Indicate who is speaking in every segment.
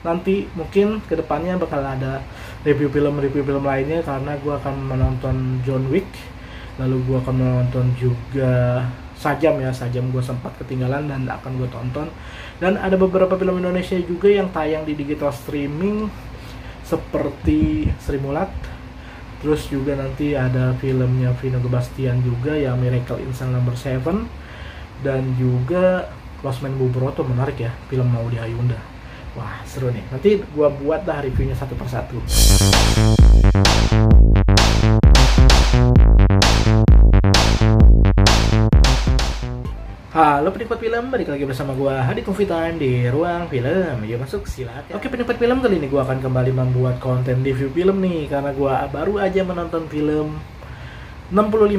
Speaker 1: nanti mungkin kedepannya bakal ada review film lainnya, karena gue akan menonton John Wick, lalu gue akan menonton juga Sajam ya. Sajam gue sempat ketinggalan dan akan gue tonton. Dan ada beberapa film Indonesia juga yang tayang di digital streaming seperti Sri Mulat. Terus juga nanti ada filmnya Vino Gebastian juga yang Miracle in Cell Number 7. Dan juga Losmen Bubroto, menarik ya, film Maudy Ayunda. Wah seru nih, nanti gue buat dah reviewnya satu persatu. Halo penikmat film, balik lagi bersama gue Hadit Movie Time di Ruang Film. Yuk masuk, silakan. Oke penikmat film, kali ini gue akan kembali membuat konten review film nih, karena gue baru aja menonton film 65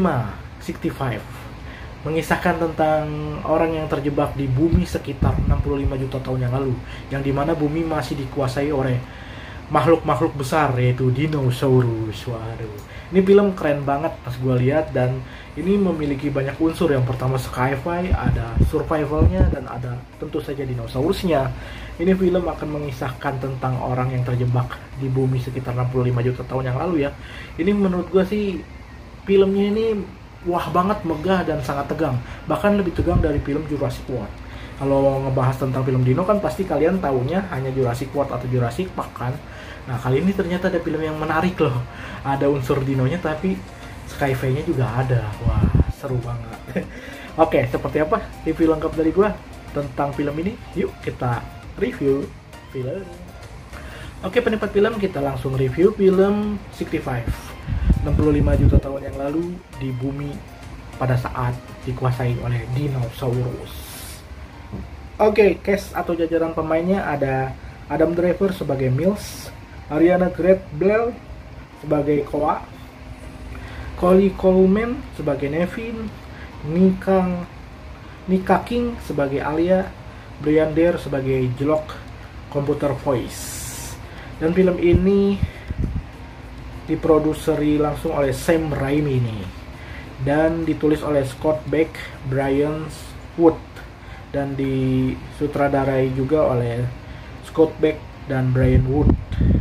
Speaker 1: mengisahkan tentang orang yang terjebak di bumi sekitar 65 juta tahun yang lalu, yang dimana bumi masih dikuasai oleh makhluk-makhluk besar, yaitu dinosaurus. Waduh, ini film keren banget pas gue lihat, dan ini memiliki banyak unsur. Yang pertama sci-fi, ada survivalnya, dan ada tentu saja dinosaurusnya. Ini film akan mengisahkan tentang orang yang terjebak di bumi sekitar 65 juta tahun yang lalu ya. Ini menurut gue sih filmnya ini wah banget, megah dan sangat tegang, bahkan lebih tegang dari film Jurassic World. Kalau ngebahas tentang film dino kan pasti kalian taunya hanya Jurassic World atau Jurassic Park kan. Nah kali ini ternyata ada film yang menarik loh, ada unsur dinonya tapi sci-fi-nya juga ada. Wah seru banget. Oke, seperti apa review lengkap dari gua tentang film ini? Yuk kita review film. Oke penikmat film, kita langsung review film 65 juta tahun yang lalu di bumi pada saat dikuasai oleh dinosaurus. Oke, cast atau jajaran pemainnya ada Adam Driver sebagai Mills, Ariana Grande sebagai Koa, Coley Coleman sebagai Nevin, Nika King sebagai Alia, Brian Dare sebagai Jlock Computer Voice. Dan film ini diproduseri langsung oleh Sam Raimi nih, dan ditulis oleh Scott Beck, Brian Wood, dan disutradarai juga oleh Scott Beck dan Brian Wood.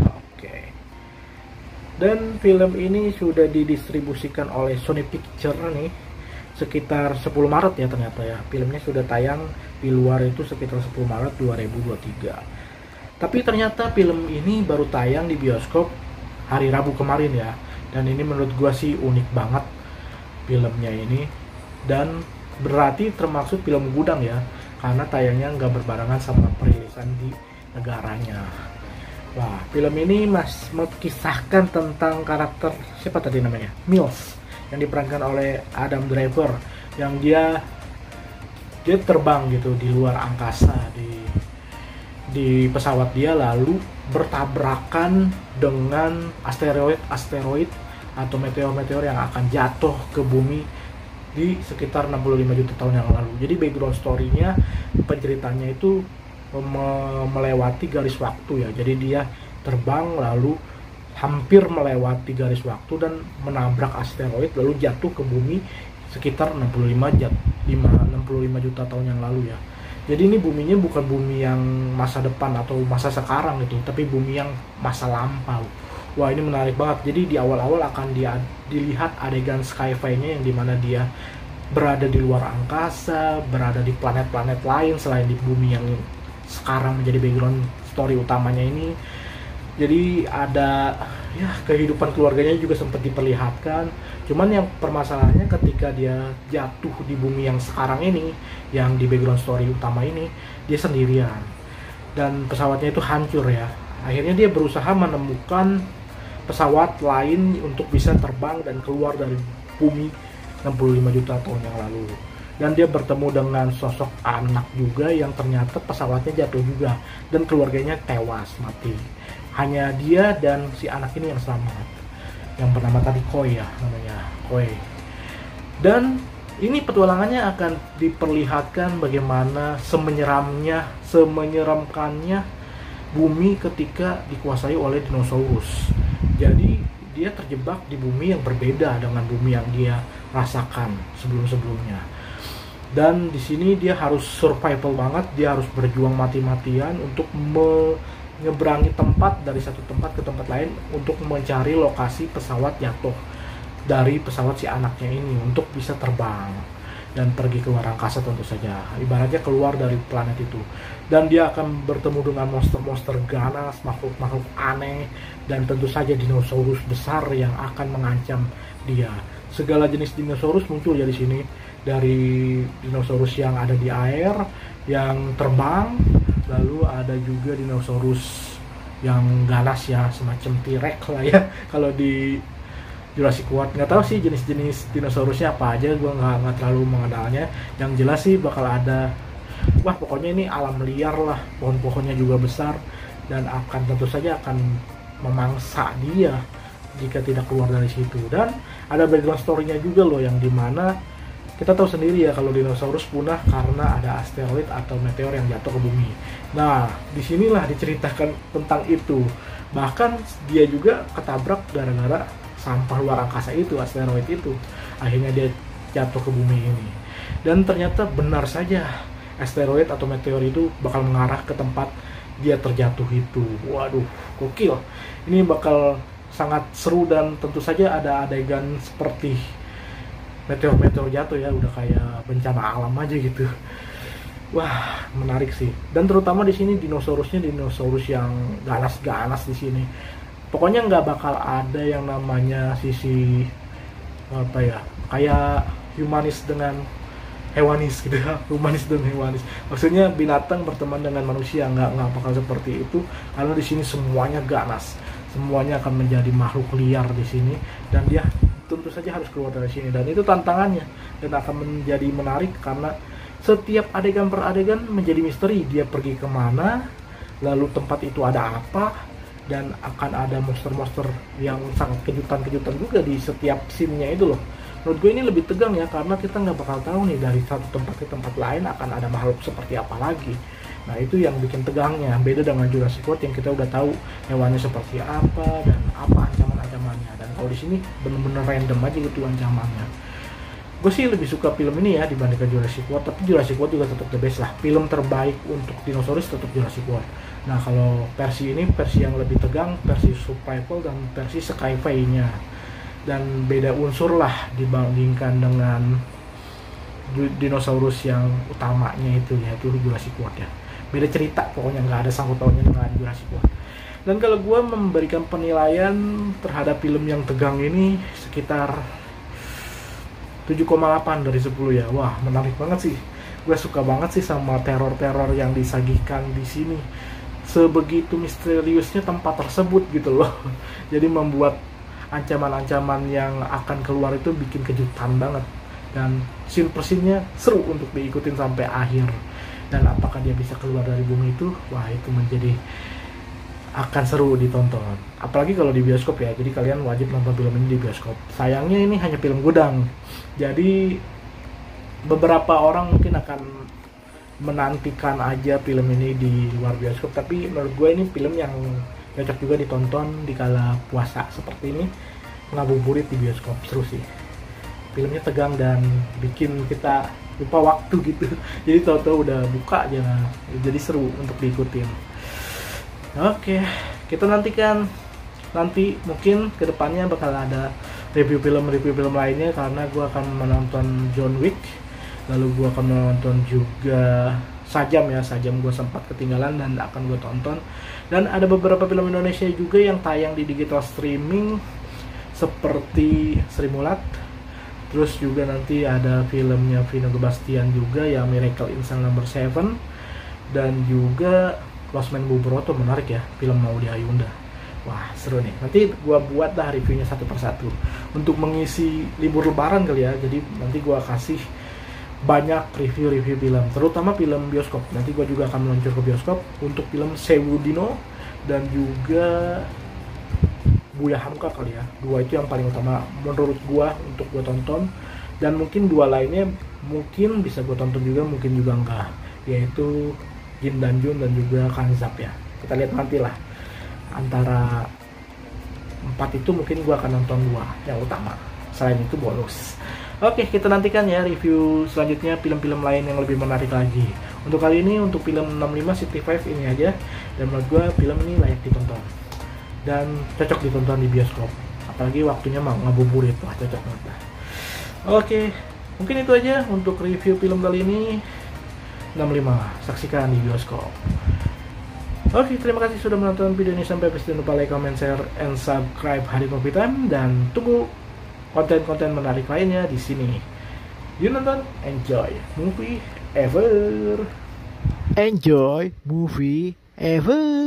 Speaker 1: Oke. Dan film ini sudah didistribusikan oleh Sony Pictures nih sekitar 10 Maret ya ternyata ya. Filmnya sudah tayang di luar itu sekitar 10 Maret 2023. Tapi ternyata film ini baru tayang di bioskop hari Rabu kemarin ya. Dan ini menurut gua sih unik banget filmnya ini, dan berarti termasuk film gudang ya, karena tayangnya nggak berbarengan sama perilisan di negaranya. Wah, film ini mengisahkan tentang karakter siapa tadi namanya, Mills, yang diperankan oleh Adam Driver, yang dia terbang gitu di luar angkasa, di pesawat dia, lalu bertabrakan dengan asteroid atau meteor yang akan jatuh ke bumi di sekitar 65 juta tahun yang lalu. Jadi background story-nya, penceritanya itu melewati garis waktu ya. Jadi dia terbang lalu hampir melewati garis waktu dan menabrak asteroid lalu jatuh ke bumi sekitar 65 juta tahun yang lalu ya. Jadi ini buminya bukan bumi yang masa depan atau masa sekarang gitu, tapi bumi yang masa lampau. Wah ini menarik banget. Jadi di awal-awal akan dilihat adegan sci-fi-nya yang dimana dia berada di luar angkasa, berada di planet-planet lain selain di bumi yang sekarang menjadi background story utamanya ini. Jadi ada ya kehidupan keluarganya juga sempat diperlihatkan. Cuman yang permasalahannya ketika dia jatuh di bumi yang sekarang ini, yang di background story utama ini, dia sendirian dan pesawatnya itu hancur ya. Akhirnya dia berusaha menemukan pesawat lain untuk bisa terbang dan keluar dari bumi 65 juta tahun yang lalu. Dan dia bertemu dengan sosok anak juga yang ternyata pesawatnya jatuh juga dan keluarganya tewas mati. Hanya dia dan si anak ini yang selamat, yang bernama tadi Koi ya, namanya Koi. Dan ini petualangannya akan diperlihatkan bagaimana semenyeramkannya bumi ketika dikuasai oleh dinosaurus. Jadi dia terjebak di bumi yang berbeda dengan bumi yang dia rasakan sebelum-sebelumnya. Dan di sini dia harus survival banget, dia harus berjuang mati-matian untuk nyeberangi tempat dari satu tempat ke tempat lain untuk mencari lokasi pesawat jatuh dari pesawat si anaknya ini untuk bisa terbang dan pergi ke luar angkasa tentu saja. Ibaratnya keluar dari planet itu. Dan dia akan bertemu dengan monster-monster ganas, makhluk-makhluk aneh, dan tentu saja dinosaurus besar yang akan mengancam dia. Segala jenis dinosaurus muncul ya di sini. Dari dinosaurus yang ada di air, yang terbang, lalu ada juga dinosaurus yang ganas ya, semacam T-Rex lah ya kalau di Jurassic World. Nggak tahu sih jenis-jenis dinosaurusnya apa aja, gue nggak terlalu mengenalnya. Yang jelas sih bakal ada, wah pokoknya ini alam liar lah, pohon-pohonnya juga besar dan akan tentu saja akan memangsa dia jika tidak keluar dari situ. Dan ada background story-nya juga loh, yang dimana kita tahu sendiri ya kalau dinosaurus punah karena ada asteroid atau meteor yang jatuh ke bumi. Nah, disinilah diceritakan tentang itu. Bahkan dia juga ketabrak gara-gara sampah luar angkasa itu, asteroid itu. Akhirnya dia jatuh ke bumi ini. Dan ternyata benar saja, asteroid atau meteor itu bakal mengarah ke tempat dia terjatuh itu. Waduh, gokil. Ini bakal sangat seru dan tentu saja ada adegan seperti meteor-meteor jatuh ya, udah kayak bencana alam aja gitu. Wah, menarik sih. Dan terutama di sini dinosaurusnya dinosaurus yang ganas-ganas di sini. Pokoknya nggak bakal ada yang namanya sisi apa ya, kayak humanis dengan hewanis gitu ya, humanis dan hewanis. Maksudnya binatang berteman dengan manusia, nggak bakal seperti itu, karena di sini semuanya ganas, semuanya akan menjadi makhluk liar di sini, dan dia tentu saja harus keluar dari sini. Dan itu tantangannya, dan akan menjadi menarik karena setiap adegan per adegan menjadi misteri. Dia pergi kemana, lalu tempat itu ada apa, dan akan ada monster-monster yang sangat kejutan-kejutan juga di setiap scene-nya itu loh. Menurut gue ini lebih tegang ya, karena kita nggak bakal tahu nih dari satu tempat ke tempat lain akan ada makhluk seperti apa lagi. Nah itu yang bikin tegangnya, beda dengan Jurassic World yang kita udah tahu hewannya seperti apa dan apa ancaman-ancamannya. Dan kalau di sini bener-bener random aja gitu ancamannya. Gue sih lebih suka film ini ya dibandingkan Jurassic World, tapi Jurassic World juga tetap the best lah. Film terbaik untuk dinosaurus tetap Jurassic World. Nah kalau versi ini, versi yang lebih tegang, versi survival dan versi sci-fi-nya. Dan beda unsur lah dibandingkan dengan dinosaurus yang utamanya itu, yaitu Jurassic World ya. Beda cerita, pokoknya nggak ada sangkut pautnya dengan Jurassic World. Dan kalau gue memberikan penilaian terhadap film yang tegang ini sekitar 7,8 dari 10 ya. Wah, menarik banget sih. Gue suka banget sih sama teror-teror yang disajikan di sini. Sebegitu misteriusnya tempat tersebut gitu loh. Jadi membuat ancaman-ancaman yang akan keluar itu bikin kejutan banget. Dan scene per scene-nya seru untuk diikutin sampai akhir. Dan apakah dia bisa keluar dari bumi itu, wah itu menjadi akan seru ditonton. Apalagi kalau di bioskop ya, jadi kalian wajib nonton film ini di bioskop. Sayangnya ini hanya film gudang, jadi beberapa orang mungkin akan menantikan aja film ini di luar bioskop. Tapi menurut gue ini film yang cocok juga ditonton di kala puasa seperti ini, ngabuburit di bioskop. Seru sih, filmnya tegang dan bikin kita lupa waktu gitu. Jadi tahu-tahu udah buka aja, jadi seru untuk diikutin. Oke, kita nantikan nanti mungkin kedepannya bakal ada review film lainnya, karena gue akan menonton John Wick, lalu gue akan menonton juga Sajam ya. Sajam gue sempat ketinggalan dan akan gue tonton. Dan ada beberapa film Indonesia juga yang tayang di digital streaming seperti Sri Mulat. Terus juga nanti ada filmnya Vino Gebastian juga yang Miracle in Cell No. 7, dan juga Lost Man Bubroto, menarik ya, film Maudy Ayunda. Wah seru nih, nanti gua buat dah reviewnya satu persatu untuk mengisi libur lebaran kali ya. Jadi nanti gua kasih banyak review film, terutama film bioskop. Nanti gua juga akan meluncur ke bioskop untuk film Sewu Dino dan juga Buya Hamka kali ya. Dua itu yang paling utama menurut gua untuk gua tonton, dan mungkin dua lainnya mungkin bisa gua tonton juga, mungkin juga enggak, yaitu Jin dan Jun dan juga Kanzab ya. Kita lihat nanti lah, antara 4 itu mungkin gua akan nonton 2 yang utama, selain itu bonus. Oke, kita nantikan ya review selanjutnya film-film lain yang lebih menarik lagi. Untuk kali ini, untuk film 65 City 5 ini aja. Dan menurut gue film ini layak ditonton dan cocok ditonton di bioskop, apalagi waktunya mau ngabuburit, wah cocok banget lah. Oke, mungkin itu aja untuk review film kali ini. 65, saksikan di bioskop. Oke, terima kasih sudah menonton video ini sampai habis. Jangan lupa like, comment, share, and subscribe Hari Movie Time, dan tunggu konten-konten menarik lainnya di sini. Yuk nonton, enjoy movie ever. Enjoy movie ever.